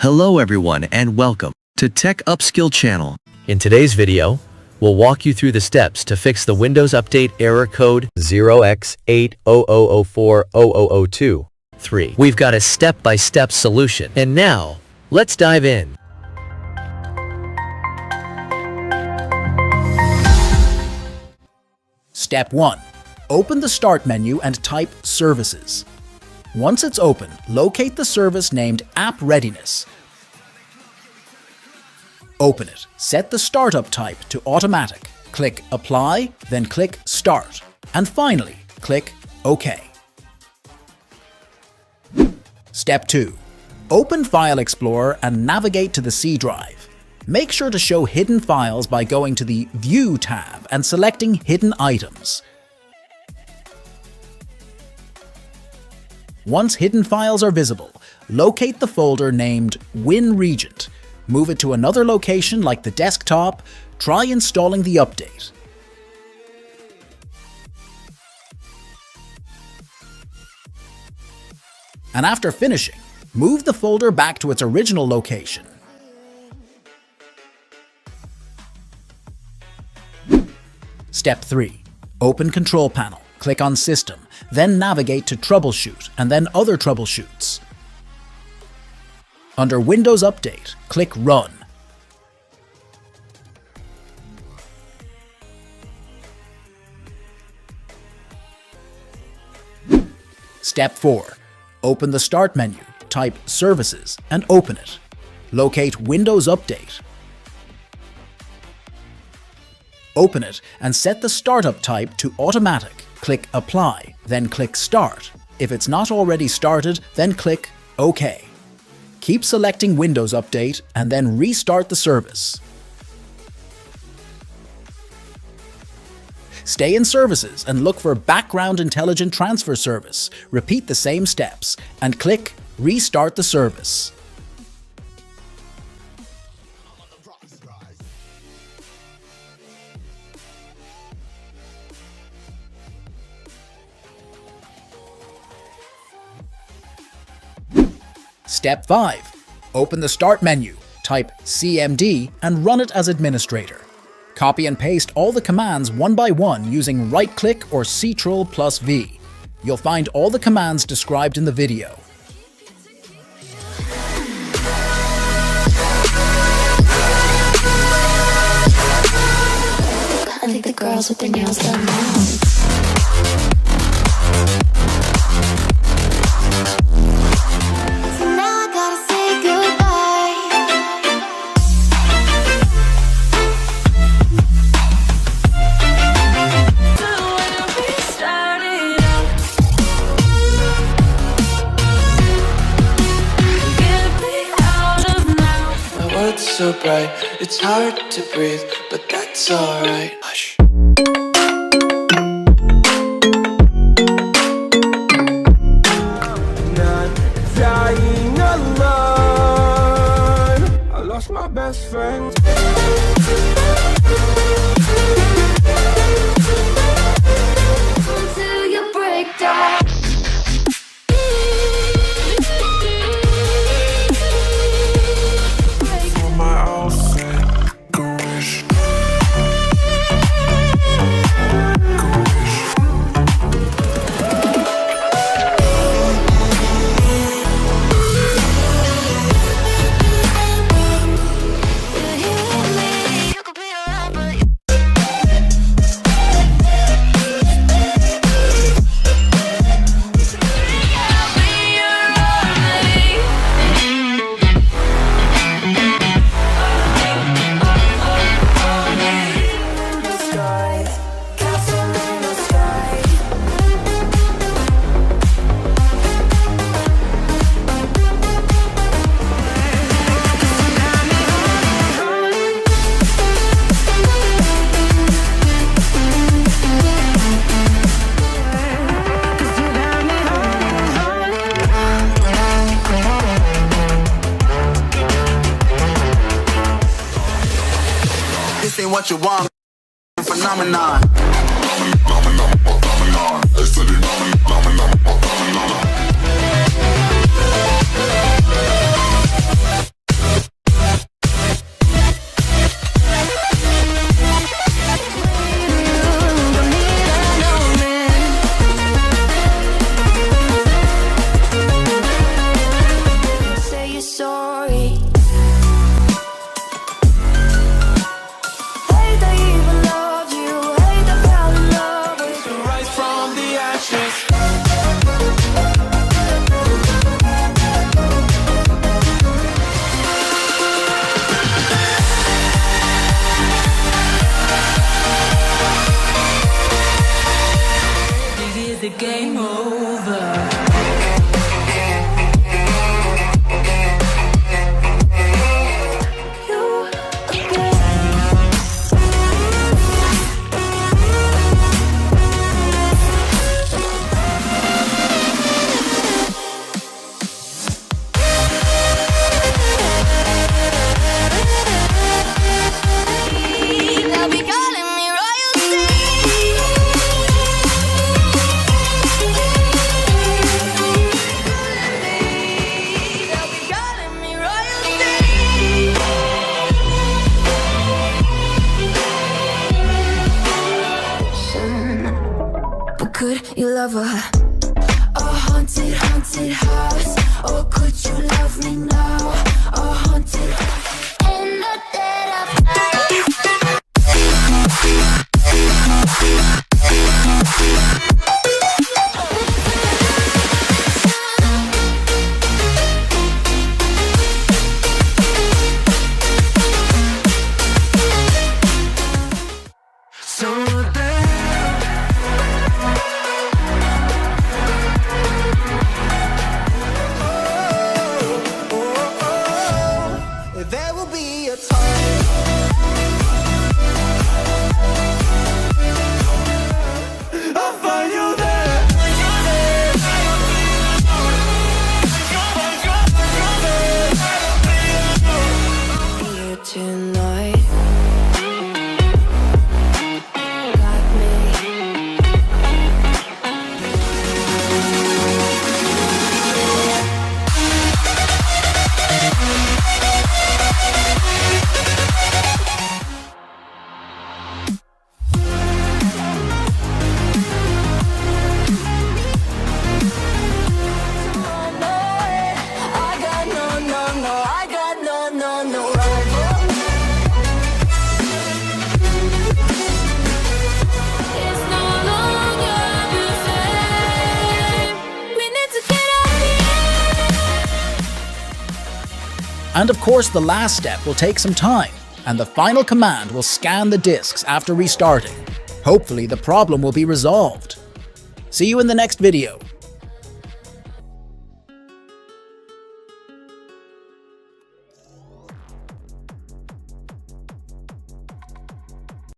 Hello everyone and welcome to Tech Upskill channel. In today's video, we'll walk you through the steps to fix the Windows Update error code 0x800040002. We've got a step-by-step solution. And now, let's dive in. Step 1. Open the Start menu and type Services. Once it's open, locate the service named App Readiness. Open it. Set the startup type to Automatic. Click Apply, then click Start. And finally, click OK. Step 2. Open File Explorer and navigate to the C drive. Make sure to show hidden files by going to the View tab and selecting Hidden Items. Once hidden files are visible, locate the folder named WinRegent. Move it to another location like the desktop. Try installing the update. And after finishing, move the folder back to its original location. Step 3. Open Control Panel. Click on System, then navigate to Troubleshoot and then Other Troubleshoots. Under Windows Update, click Run. Step 4. Open the Start menu, type Services and open it. Locate Windows Update. Open it and set the startup type to Automatic. Click Apply, then click Start. If it's not already started, then click OK. Keep selecting Windows Update and then restart the service. Stay in Services and look for Background Intelligent Transfer Service. Repeat the same steps and click Restart the service. Step 5. Open the Start menu, type CMD and run it as administrator. Copy and paste all the commands one by one using right-click or Ctrl+V. You'll find all the commands described in the video. I think the girls with their nails done now. So bright, it's hard to breathe, but that's alright. Hush. Not dying alone. I lost my best friend. Until you break down. What you want, phenomenon. game over. Could you love a haunted, haunted house? Or could you love me now? A haunted in the dead of night. There will be a time. I'll find you there. You tonight got me. And of course, the last step will take some time, and the final command will scan the disks after restarting. Hopefully, the problem will be resolved. See you in the next video.